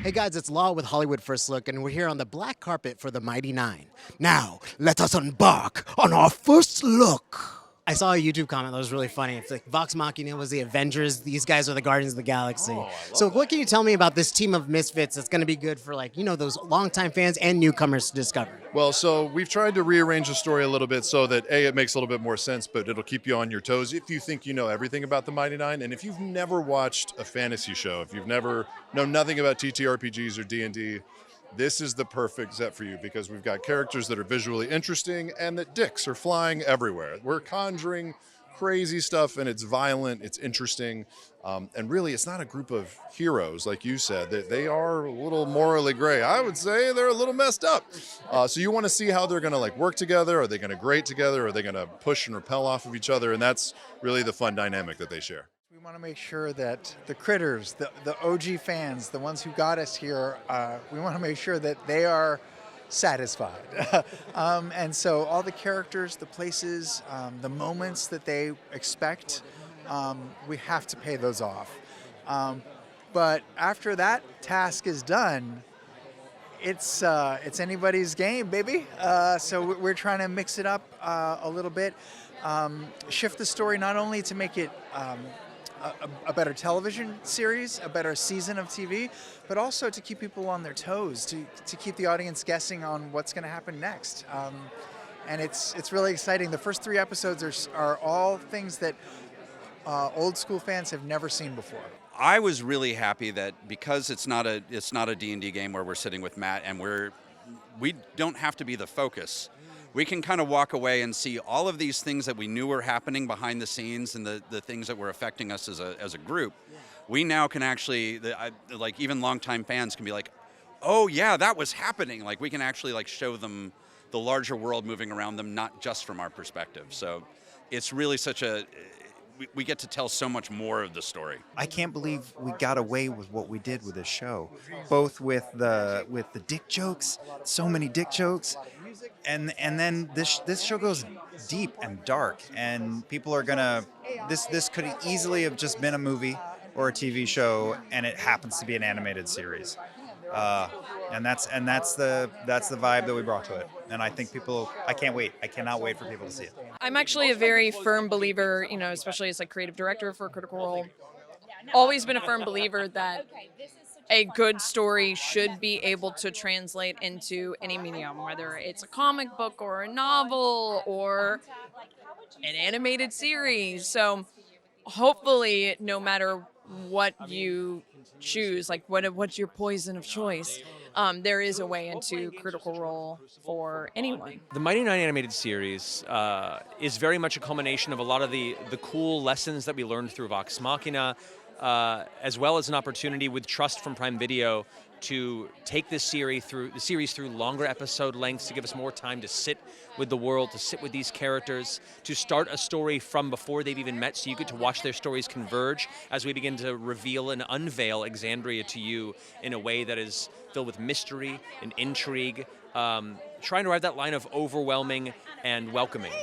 Hey guys, it's Law with Hollywood First Look, and we're here on the black carpet for the Mighty Nein. Now, let us embark on our first look. I saw a YouTube comment that was really funny. It's like Vox Machina was the Avengers. These guys are the Guardians of the Galaxy. So what can you tell me about this team of misfits that's going to be good for, like, you know, those longtime fans and newcomers to discover? Well, so we've tried to rearrange the story a little bit so that A, it makes a little bit more sense, but it'll keep you on your toes if you think you know everything about the Mighty Nein. And if you've never watched a fantasy show, if you've never known nothing about TTRPGs or D&D, this is the perfect set for you because we've got characters that are visually interesting and that dicks are flying everywhere. We're conjuring crazy stuff and it's violent, it's interesting, and really it's not a group of heroes like you said. They are a little morally gray. I would say they're a little messed up. So you want to see how they're going to like work together. Are they going to grate together? Are they going to push and repel off of each other? And that's really the fun dynamic that they share. We want to make sure that the critters, the OG fans, the ones who got us here, we want to make sure that they are satisfied. And so all the characters, the places, the moments that they expect, we have to pay those off. But after that task is done, it's anybody's game, baby. So we're trying to mix it up a little bit, shift the story not only to make it a better television series, a better season of TV, but also to keep people on their toes, to keep the audience guessing on what's going to happen next. And it's really exciting. The first 3 episodes are all things that old school fans have never seen before. I was really happy that because it's not a D&D game where we're sitting with Matt and we don't have to be the focus. We can kind of walk away and see all of these things that we knew were happening behind the scenes and the things that were affecting us as a group. We now can actually, like even longtime fans can be like, oh yeah, that was happening. Like we can actually like show them the larger world moving around them, not just from our perspective. So it's really we get to tell so much more of the story. I can't believe we got away with what we did with this show, both with the dick jokes, so many dick jokes, and then this show goes deep and dark, and people are gonna this could easily have just been a movie or a TV show, and it happens to be an animated series, and that's the vibe that we brought to it, and I think I cannot wait for people to see it. I'm actually a very firm believer, you know, especially as a creative director for Critical Role, always been a firm believer that a good story should be able to translate into any medium, whether it's a comic book or a novel or an animated series. So hopefully, no matter what you choose, like what's your poison of choice, there is a way into Critical Role for anyone. The Mighty Nein animated series is very much a culmination of a lot of the cool lessons that we learned through Vox Machina, as well as an opportunity with trust from Prime Video to take this series through longer episode lengths, to give us more time to sit with the world, to sit with these characters, to start a story from before they've even met, so you get to watch their stories converge as we begin to reveal and unveil Exandria to you in a way that is filled with mystery and intrigue, trying to ride that line of overwhelming and welcoming.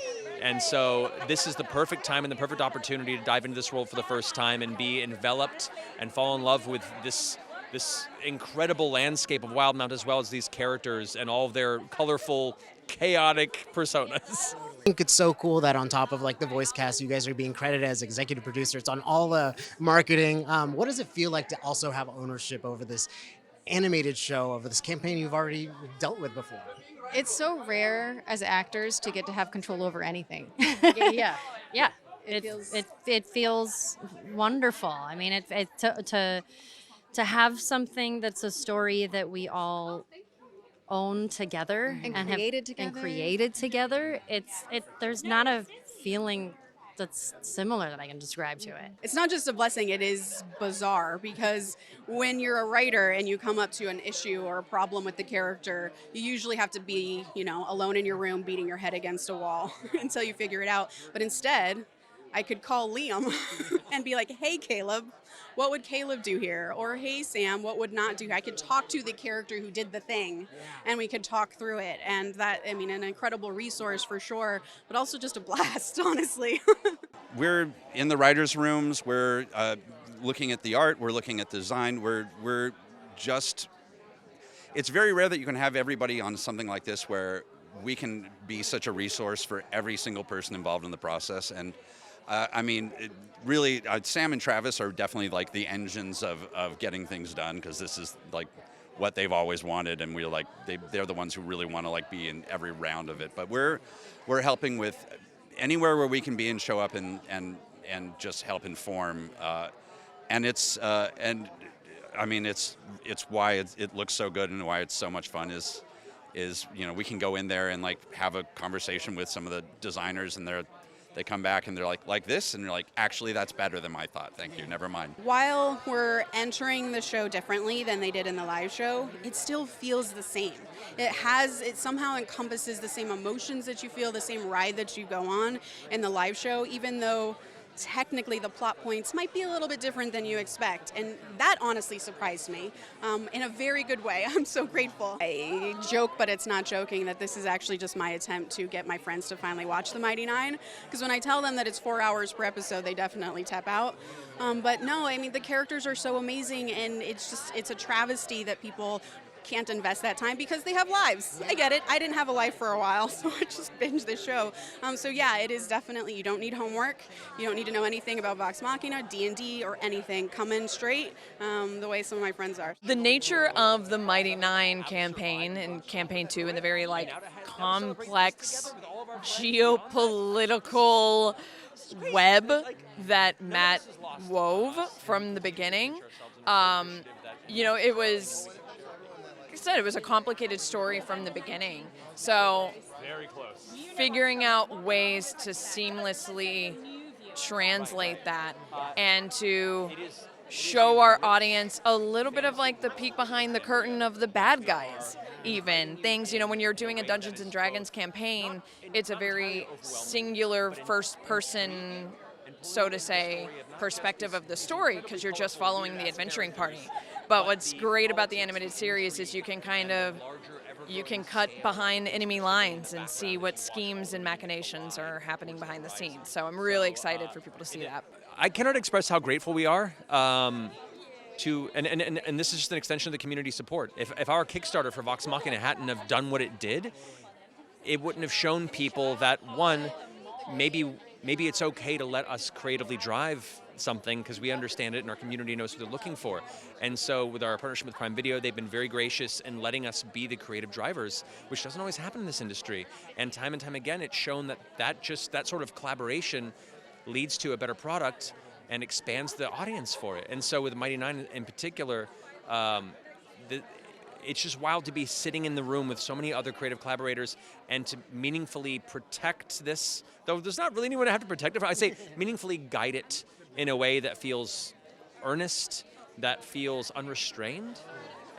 And so this is the perfect time and the perfect opportunity to dive into this world for the first time and be enveloped and fall in love with this incredible landscape of Wildemount, as well as these characters and all of their colorful, chaotic personas. I think it's so cool that on top of like the voice cast, you guys are being credited as executive producers on all the marketing. What does it feel like to also have ownership over this animated show, over this campaign you've already dealt with before? It's so rare as actors to get to have control over anything. Yeah. It feels wonderful. I mean, to have something that's a story that we all own together And have created together. There's not a feeling that's similar that I can describe to it. It's not just a blessing, it is bizarre, because when you're a writer and you come up to an issue or a problem with the character, you usually have to be, alone in your room beating your head against a wall until you figure it out. But instead, I could call Liam and be like, hey, Caleb, what would Caleb do here? Or hey, Sam, what would not do? I could talk to the character who did the thing, and we could talk through it. And that, an incredible resource for sure, but also just a blast, honestly. We're in the writers' rooms. We're looking at the art. We're looking at design. We're just, it's very rare that you can have everybody on something like this where we can be such a resource for every single person involved in the process. And I mean, really, Sam and Travis are definitely like the engines of getting things done, because this is like what they've always wanted, and we're like they're the ones who really want to like be in every round of it. But we're helping with anywhere where we can be and show up and just help inform. And it's and I mean it's why it looks so good and why it's so much fun is you know, we can go in there and like have a conversation with some of the designers, and they come back and they're like this, and you're like, actually that's better than I thought, thank you, never mind. While we're entering the show differently than they did in the live show, it still feels the same. It somehow encompasses the same emotions that you feel, the same ride that you go on in the live show, even though technically the plot points might be a little bit different than you expect, and that honestly surprised me in a very good way. I'm so grateful. I joke, but it's not joking, that this is actually just my attempt to get my friends to finally watch the Mighty Nein, because when I tell them that it's 4 hours per episode, they definitely tap out. But no, I mean, the characters are so amazing, and it's a travesty that people can't invest that time because they have lives. I get it. I didn't have a life for a while, so I just binged the show. So yeah, it is definitely, you don't need homework. You don't need to know anything about Vox Machina, D&D, or anything. Come in straight the way some of my friends are. The nature of the Mighty Nein campaign and campaign 2 and the very like complex geopolitical web that Matt wove from the beginning, you know, it was, like I said, it was a complicated story from the beginning. So figuring out ways to seamlessly translate that and to show our audience a little bit of like the peek behind the curtain of the bad guys, even things, you know, when you're doing a Dungeons and Dragons campaign, it's a very singular first person, so to say, perspective of the story, because you're just following the adventuring party. But what's great about the animated series is you can cut behind enemy lines and see what schemes and machinations are happening behind the scenes. So I'm really excited for people to see that. I cannot express how grateful we are and this is just an extension of the community support. If our Kickstarter for Vox Machina hadn't have done what it did, it wouldn't have shown people that, one, maybe it's okay to let us creatively drive something because we understand it and our community knows what they're looking for. And so with our partnership with Prime Video, they've been very gracious in letting us be the creative drivers, which doesn't always happen in this industry. And time again, it's shown that sort of collaboration leads to a better product and expands the audience for it. And so with Mighty Nein in particular, it's just wild to be sitting in the room with so many other creative collaborators and to meaningfully protect this, though there's not really anyone to have to protect it. I say meaningfully guide it in a way that feels earnest, that feels unrestrained,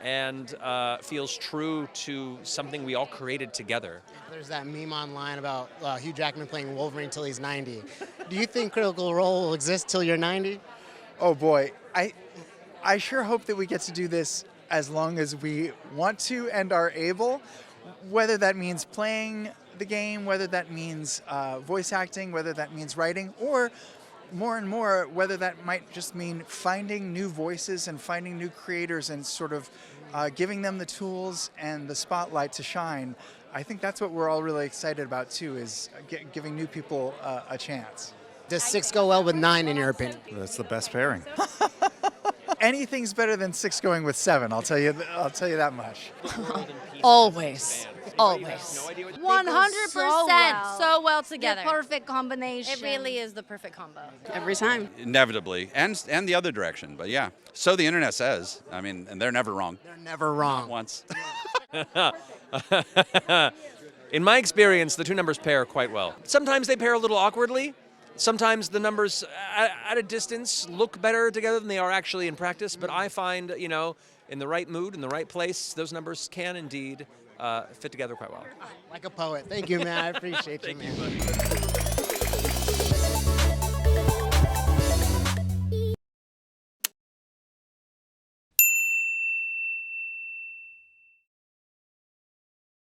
and feels true to something we all created together. There's that meme online about Hugh Jackman playing Wolverine till he's 90. Do you think Critical Role will exist till you're 90? Oh boy, I sure hope that we get to do this as long as we want to and are able, whether that means playing the game, whether that means voice acting, whether that means writing, or more and more, whether that might just mean finding new voices and finding new creators and sort of giving them the tools and the spotlight to shine. I think that's what we're all really excited about too, is giving new people a chance. Does 6 go well with 9 in your opinion? That's the best pairing. Anything's better than 6 going with 7. I'll tell you that much. Always. 100% so well together. The perfect combination. It really is the perfect combo. Every time. Inevitably, and the other direction, but yeah. So the internet says. I mean, and they're never wrong. They're never wrong. Not once. In my experience, the two numbers pair quite well. Sometimes they pair a little awkwardly. Sometimes the numbers at a distance look better together than they are actually in practice, but I find, you know, in the right mood, in the right place, those numbers can indeed fit together quite well. Like a poet. Thank you, man. I appreciate you, man. Thank you, buddy.